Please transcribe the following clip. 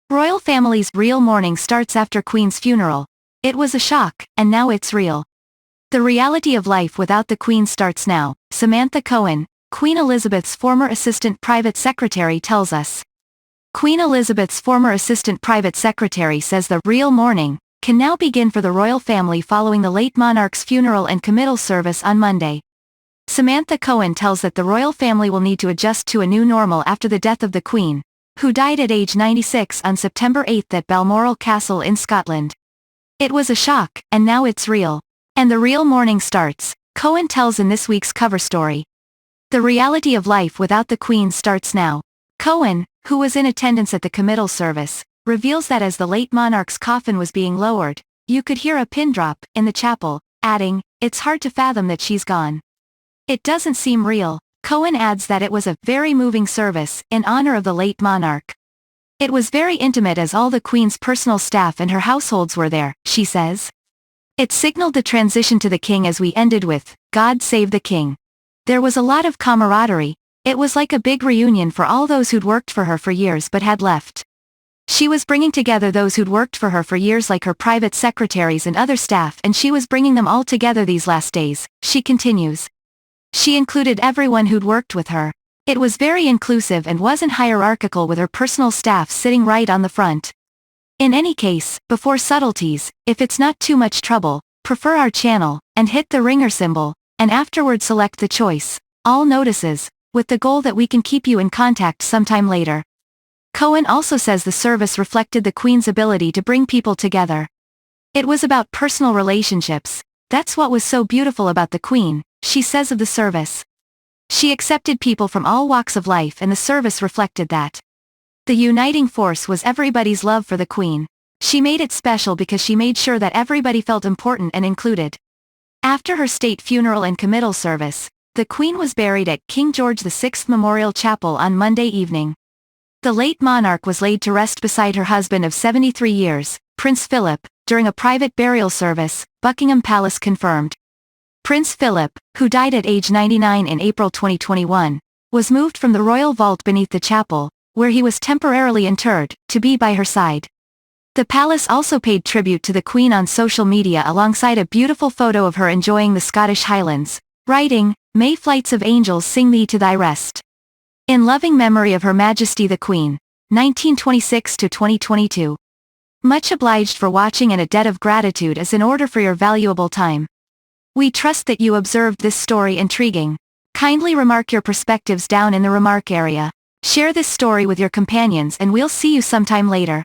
Royal family's real mourning starts after Queen's funeral. It was a shock, and now it's real. The reality of life without the Queen starts now, Samantha Cohen, Queen Elizabeth's former assistant private secretary tells us. Queen Elizabeth's former assistant private secretary says the real mourning can now begin for the royal family following the late monarch's funeral and committal service on Monday. Samantha Cohen tells that the royal family will need to adjust to a new normal after the death of the Queen, who died at age 96 on September 8 at Balmoral Castle in Scotland. It was a shock, and now it's real. And the real mourning starts, Cohen tells in this week's cover story. The reality of life without the Queen starts now. Cohen, who was in attendance at the committal service, reveals that as the late monarch's coffin was being lowered, you could hear a pin drop in the chapel, adding, "It's hard to fathom that she's gone. It doesn't seem real." Cohen adds that it was a very moving service in honor of the late monarch. It was very intimate as all the Queen's personal staff and her households were there, she says. It signaled the transition to the King as we ended with, "God Save the King." There was a lot of camaraderie. It was like a big reunion for all those who'd worked for her for years but had left. She was bringing together those who'd worked for her for years like her private secretaries and other staff, and she was bringing them all together these last days, she continues. She included everyone who'd worked with her. It was very inclusive and wasn't hierarchical with her personal staff sitting right on the front. In any case, before subtleties, if it's not too much trouble, prefer our channel, and hit the ringer symbol, and afterward select the choice, all notices, with the goal that we can keep you in contact sometime later. Cohen also says the service reflected the Queen's ability to bring people together. It was about personal relationships. That's what was so beautiful about the Queen, she says of the service. She accepted people from all walks of life, and the service reflected that. The uniting force was everybody's love for the Queen. She made it special because she made sure that everybody felt important and included. After her state funeral and committal service, the Queen was buried at King George VI Memorial Chapel on Monday evening. The late monarch was laid to rest beside her husband of 73 years, Prince Philip, during a private burial service, Buckingham Palace confirmed. Prince Philip, who died at age 99 in April 2021, was moved from the royal vault beneath the chapel, where he was temporarily interred, to be by her side. The palace also paid tribute to the Queen on social media alongside a beautiful photo of her enjoying the Scottish Highlands, writing, "May flights of angels sing thee to thy rest. In loving memory of Her Majesty the Queen, 1926 to 2022. Much obliged for watching, and a debt of gratitude is in order for your valuable time. We trust that you observed this story intriguing. Kindly remark your perspectives down in the remark area. Share this story with your companions, and we'll see you sometime later."